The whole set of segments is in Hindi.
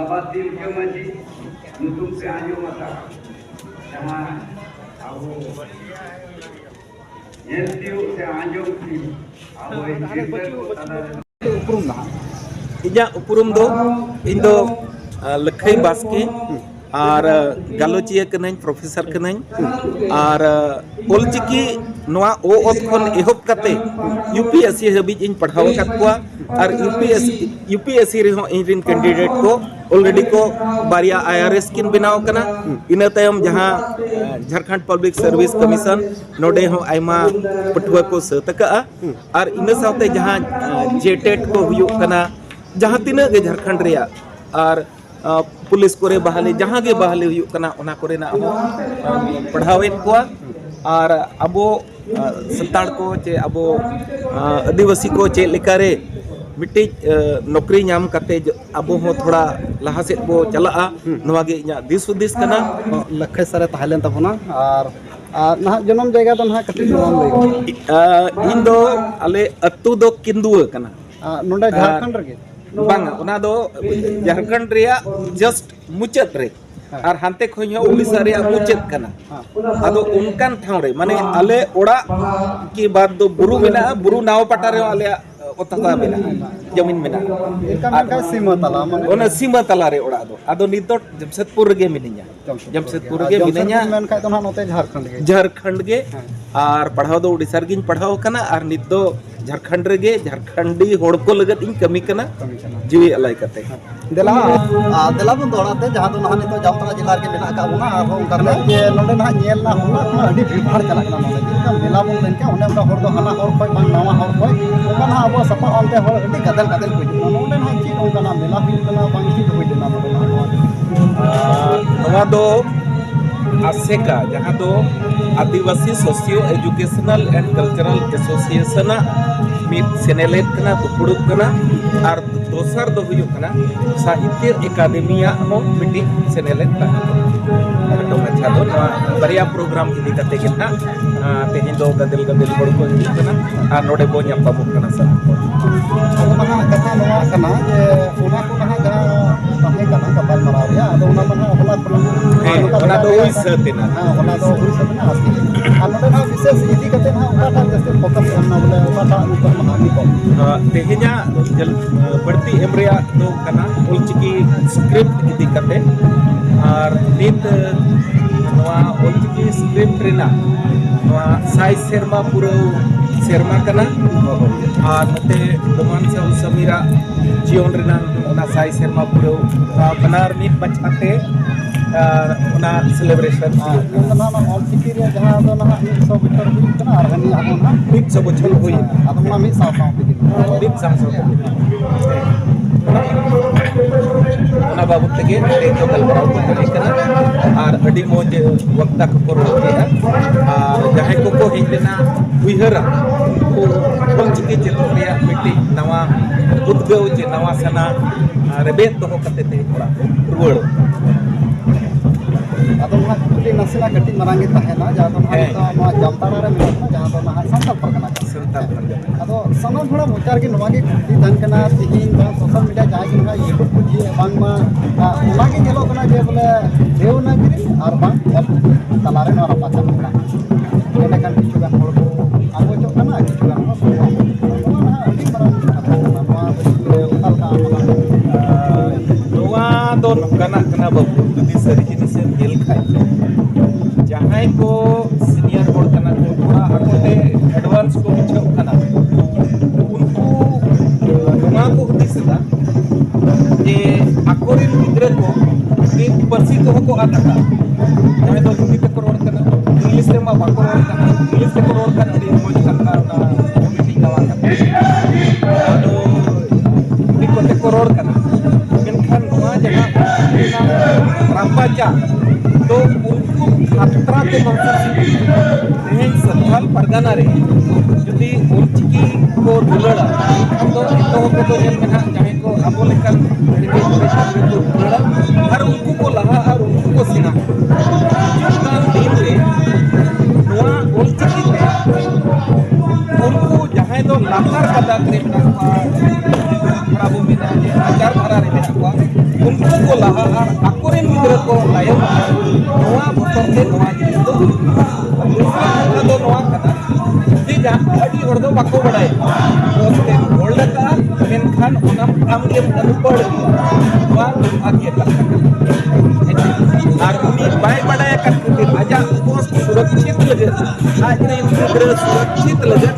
बाबा तिलका मांझी नुतुम से आंजो मता जहां अब एलटीओ से आंजो की अब उपरुम ना इजा उपरुम दो इन दो लखई बास्के और गालोचिया कनाई प्रोफेसर कनाई और ओलचिकी नवा ओ ओत खन एहब कते यूपीएससी हबीज इन पढ़ाव कतवा और यूपीएससी रे हो इन कैंडिडेट को ऑलरेडी को बारिया आईआरएस किन बनाव कना इन तयम जहां झारखंड पब्लिक सर्विस कमीशन नोडे हो आयमा पटुआ को सतका और इन साथे जहां जेटेट को हुयु कना जहां तिना के झारखंड रे और पुलिस को बहाली जहाँ के बहाली हुई कना ओना को पढ़ावेन को और अबो संताड़ को चे अबो आदिवासी को चे लेकारे मिट्टी नौकरी नाम करते अबो हो थोड़ा लहा से बो चला नवा गे इना दिस हुदिस कना लखे सारे ताहलेन तबना और ना जन्म जगह तो ना कति जन्म ले इन दो अले अतु दो किंदुआ कना नोंडे झारखंड रे बांग उना दो झारखंड रे जस्ट मुचत रे और हांते खोय उड़ीसा रे मुचत कना अदो उनकान ठाव रे माने आले ओड़ा की बात दो बुरु मेना बुरु नाव पटा रे आले ओतता मेना जमीन मेना एका सीमा तला माने ओना सीमा तला रे ओड़ा दो अदो नितो जमशेदपुर गे मिनिया जमशेदपुर गे मिनिया मेन खाय तो ना नोते झारखंड गे और पढ़ाव दो उड़ीसा गिन पढ़ाव कना और नित दो झारखंड रे गे झारखंडी होड़ को लगत इन कमी कना जीवी अलाई करते देला बन दौड़ाते जहां तो ना नितो जामताड़ा जिला के मेना का बना और हम करले जे नोडे ना नेल ना होला ना अडी भीड़ चला कना नोडे जिनका मेला बन लेन के ओने ओना होड़ दो हना होड़ कोई बांग नवा होड़ कोई ओना ना अब सपा ऑनते होड़ अडी गदल गदल कोई नोडे ना ची ओना ना मेला हुई कना बांग ची कोई देना नवा दो ASECA जहां दो Adivasi socio educational and cultural association मित सेनेलेट कना दुपुड़ुक कना और दोसर दो हुयु कना साहित्य एकाडेमिया हो मीटिंग सेनेलेट कना तो अच्छा दो बरिया प्रोग्राम इदी कते के ना तेहिं दो गदल गदल होड़ को हुयु कना और नोडे बो ᱧᱟᱯᱟᱢᱚᱜ कना सर अब मना कथा नवा कना जे ओना को ना जहां ताहे कना कबाल मरा रे अदो ओना मना होला ओना दो हुई सतेना ओना दो हुई सतेना आस्ती आलोडे ना विशेष इदी कते ना ओटा जैसे फोकस करना बोले ओटा ऊपर महानी को तेहिnya बढ़ती एमरिया दो कना ओलचिकी स्क्रिप्ट इदी कते और नित नवा ओलचिकी स्क्रिप्ट रेना नवा साई शर्मा पुरो शर्मा कना और नते दमान से समीरा जीवन रेना ओना साई शर्मा पुरो बनार नित बचाते ओना सेलिब्रेशन ना ना ओलचिकी रे जहां दो ना 100 मीटर हुई कना और हनी आबो ना 100 बछल हुई अब ना 100 बाबू तक जो गलबाव को कना और अडी मोज वक्ता को रोके और जहां को हेजना उहरा को ओलचिकी चलो रे मिट्टी नवा उद्गव जे नवा सना रेबेत तो कते ते थोड़ा रुवड़ अदो ना कुटी नसेला कटी मरांगे ताहेना जहां तो ना जामताड़ा रे मेना जहां तो ना संताल परगना अदो सना थोड़ा मोचार के नवा के कुटी तन कना तिहिन बा सोशल मीडिया जाय के ना यूट्यूब को जी बांग मा ओना के जेलो कना जे बोले देवनागरी और बांग तलारे ना रापाचा कना ओने kan किछु गान होड़ को आगो चो कना किछु गान को ओना अडी मरांग कथा नवा उताल का नवा दो नकना कना बाबू जुदी सरी जिनिस खेल खाय जहां को सीनियर होड़ कना को थोड़ा अकोते एडवांस को बिछो कना उनको नवा को दिसदा जे अकोरिन गिद्रे को एक परसी को आतका जहां दो हिंदी तक रोड कना इंग्लिश रे मा बाको रोड कना इंग्लिश तक रोड कना अडी मोज कना मीटिंग नवा कना आदो दिको तक रोड कना मेनखान नवा जहां रामबाजा तो उनको खतरा के महसूस संथाल परगना रे जुदी ओलचिकी को दुलड़ा तो इतो को तो जेल में चाहे को अबो लेकर लड़के को दुलड़ा हर उनको को लहा और उनको को सिना जुदान दिन रे नवा ओलचिकी में उनको जहां तो लातार कदा करे खराबो में आचार धारा रे मेना को उनको को लाहा और आकोरेन गिदरा को लायो नोआ बोतल के नोआ जिनिस दो दूसरा कथा दो नोआ कथा जे जहां अडी हर दो बाको बडाय ओते होल्ड का मेनखान ओना काम के अनुपड़ नोआ आगे तक और उनी बाय बडाय का आजा पोस्ट सुरक्षित लगे आज रे गिदरा सुरक्षित लगे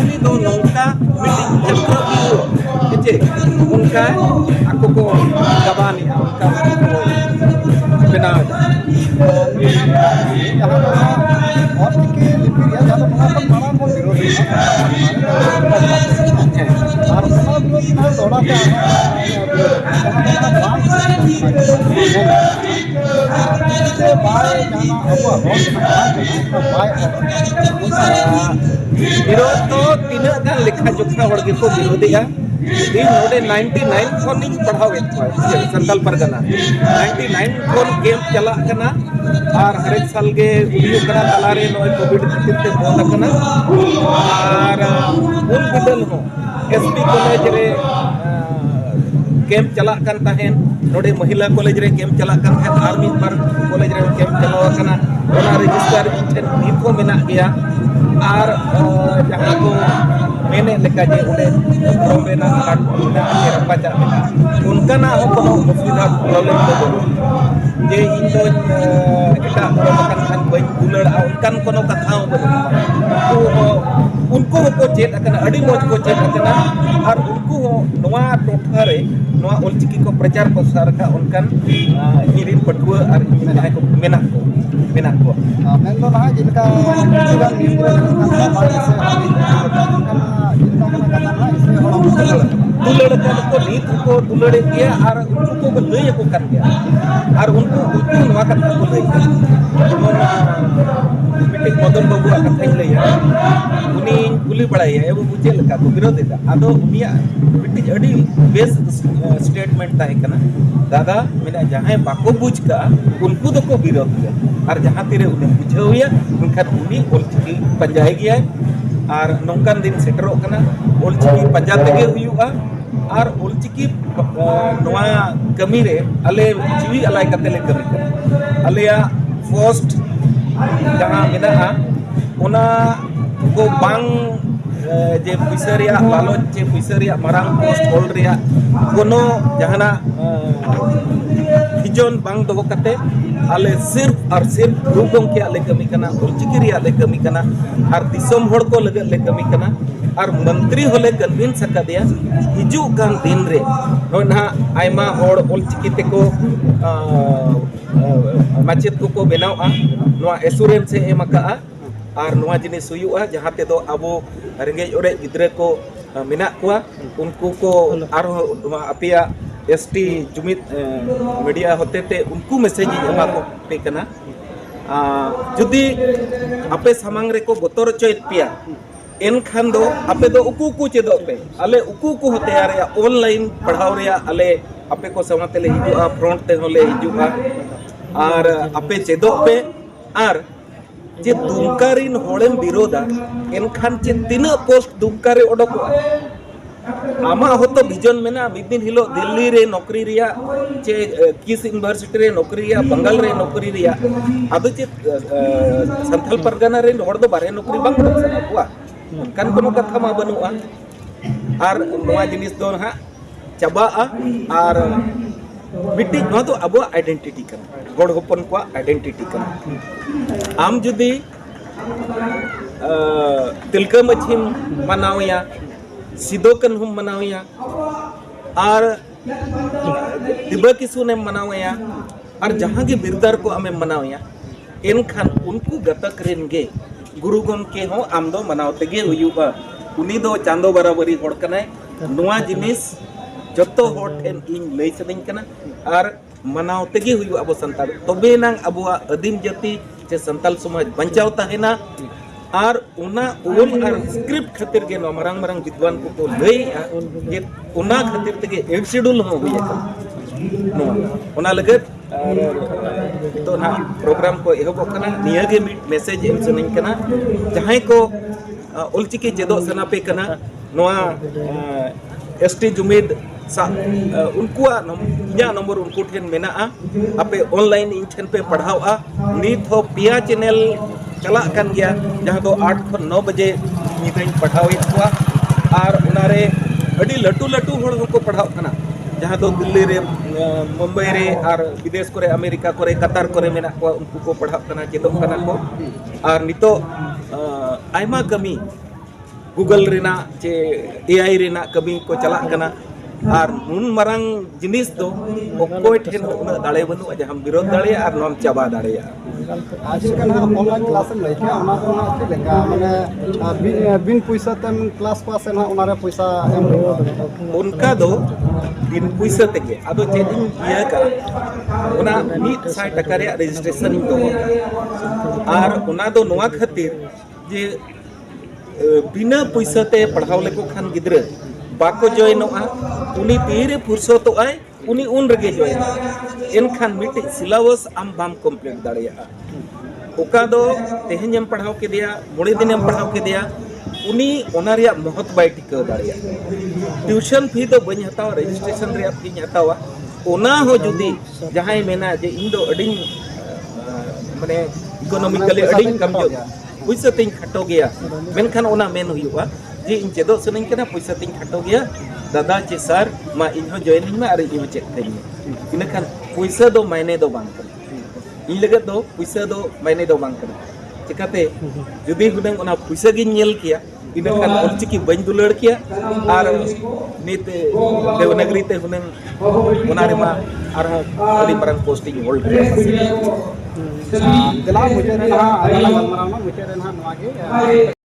उनी दो नौका मीटिंग चक्र चे उनका aku ko gabani उनका बिना और के लिपिया जब हमारा बड़ा को विरोधी और सब लोग ना थोड़ा सा बाय जाना अब बाय विरोध तो तीना गान लेखा जोखा हड़ के को विरोधी है दिन नोडे 99 फोन इन पढ़ाओ संथाल परगना 99 फोन गेम चला कना और हर एक साल के वीडियो करा तलारे नोय कोविड खातिर ते बोल कना और उन बिदल हो एसपी कॉलेज रे कैंप चला कन तहन नोडे महिला कॉलेज रे कैंप चला कन है आर्मी पर कॉलेज रे कैंप चलाव कना ओना रजिस्टर ठेन नीत को मेना गया और जहां को मैंने लेका जे उडे प्रोग्राम कार्ड उनका के रपाचा उनका ना हो कोनो असुविधा प्रॉब्लम दो जे इन दो एटा बरमकन खान बई दुलड़ उनकन कोनो कथा हो तो उनको को चेत अकना अडी मोज को चेत अकना और उनको नोआ टोठा रे नोआ ओलचिकी को प्रचार प्रसार का उनकन हिरिन पटुआ और जाय को मेना को मैं तो ना जिनका जिनका दुलड़ को नीत को दुलड़े किया और उनको को लय को कर गया और उनको नवा कथा को लय मीटिंग मदन बाबू कथा लय उनी कुली बड़ाई है वो बुझे लगा को विरोध था आदो उनिया मीटिंग अडी बेस स्टेटमेंट ताहे कना दादा मेना जहां बाको बुझ का उनको तो को विरोध किया और जहां तेरे उन्हें बुझाविया उनखान उनी ओलचिकी पंजाय गया और नौकान दिन सेटरो कना ओलचिकी पंजा तेगे हुयुआ और ओलचिकी नोआ कमी रे अले जीवी अलाय कते ले कमी कना अलेया फर्स्ट जहां मेना ओना को बांग जे पुइसरिया लालच जे पुइसरिया मारांग पोस्ट होल्ड रिया कोनो जहाना हिजोन बांग दो कते आले सिर्फ और सिर्फ रूपम के आले कमी कना ओलचिकी रिया ले कमी कना और दिसोम होड़ को लगे ले कमी कना और मंत्री होले कन्विंस सका दिया हिजु कान दिन रे नोना आयमा होड़ ओलचिकी ते को माचेत को बनावा नोआ एश्योरेंस से एमका और नोआ जिनिस हुयुआ जहां ते दो अबो रेंगेज ओरे गिद्रे को मेना कोआ उनको को आरो अपिया एसटी जुमित मीडिया होते ते उनको मैसेज एमा को पे कना जुदी आपे सामांग रे को बोतर चोइत पिया एन खान दो आपे दो उकू को चेदो पे अले उकू को होते यार या ऑनलाइन पढ़ाओ रे अले आपे को समाते ले हिजुआ फ्रंट ते होले हिजुआ और आपे चेदो पे और जे दुमकारिन होड़ेम विरोधा एनखान चे तीना पोस्ट दुमकारे ओडको आमा होतो विजन मेना मिदिन हिलो दिल्ली रे नौकरी रिया चे किस यूनिवर्सिटी रे नौकरी रिया बंगाल रे नौकरी रिया आदो चे संथाल परगना रे होड़ दो बारे नौकरी बांग सना कुआ kan kono कथा मा बनुआ और नोआ जिनिस दो हा चाबा और मिट्टी नोआ तो अब आइडेंटिटी कना गड़ होपन को आइडेंटिटी कना आम जुदी तिलका मछिम मनावया सिदो कन्हुम मनावया और दिबा किसु ने मनावया और जहां के बिरदार को हमें मनावया एनखान उनको गतक रेनगे गुरु गमके हो आम दो मनावते गे हुयुबा उनी दो चांदो बराबरी होड़ कनाय नोआ जिनिस जतो होड़ ठेन इन लई सदिन कना और मनावते गे हुयु अबो संताल तबे नांग अबुआ आदिम जाति जे संताल समाज बंचाव ताहेना और उना ओन और स्क्रिप्ट खातिर के नो मरंग मरंग विद्वान को लई जे उना खातिर तगे एक शेड्यूल हो हुई नो उना लगत तो ना प्रोग्राम को एहब कना निया गे मैसेज एम सनिन कना जहां को ओलचिकी चेदो सनापे कना नोआ ST जुमिद उनको इना नंबर उनको ठेन मेना आपे ऑनलाइन इन ठेन पे पढ़ावा नित हो पिया चैनल चला कान गया जहाँ दो 8 खन 9 बजे निदाई पढ़ावे को और उनारे अड़ी लटू लटू होड़ को पढ़ाव कना जहाँ दो दिल्ली रे मुंबई रे और विदेश करे अमेरिका करे कतार करे मेना को उनको को पढ़ाव कना चेदो कना को और नितो आयमा कमी गूगल रेना चे AI रेना कमी को चला कना और नुन मरंग जिनिस दो कोई ठेन उना दाड़े बनु जहाँ विरोध दाड़े और नम चाबा दाड़े आजकल ऑनलाइन क्लास में लेके ओना को ना के लेका माने बिन पैसा तम क्लास पास ना ओना रे पैसा एम उनका दो दिन पैसा तेगे अदो चेदिंग ये का उना 100 टका रे रजिस्ट्रेशन दो और उना दो नोआ खातिर जे बिना पैसा ते पढ़ाव लेको खान गिद्र बाको जॉइनोआ उनी तीरे फुर्सत आए उनी उन रगे जॉइन एनखान मिटे सिलेबस आम बाम कंप्लीट दाड़िया ओका दो तेहें पढ़ाव के दिया मोड़े दिन पढ़ाव के दिया उनी ओना रिया महत्व बाय टिका दाड़िया ट्यूशन फी दो बኝ हतावा रजिस्ट्रेशन रिया फी हतावा ओना हो जुदी जहां मेना जे इन दो अडिंग माने इकोनॉमिकली अडिंग कमजोर पैसा तीन खटो गया मेनखान ओना मेन हुआ जे इन चेदो सनኝ कना पैसा तीन खटो गया दादा चे सर मा इन हो जॉइनिंग में और इन चेक कई इनखान पैसा दो मायने दो बांग इन लगत दो पैसा दो मायने दो बांग चिकाते जुदी हुनंग ओना पैसा गिन नेल किया इनखान ऑलचिकी बñ दुलड़ किया और नित देवनागरी ते हुनंग ओना रे मा और अली मरंग पोस्टिंग होल्ड किया दिला मुझे ना अगला मरना मुझे ना नवा के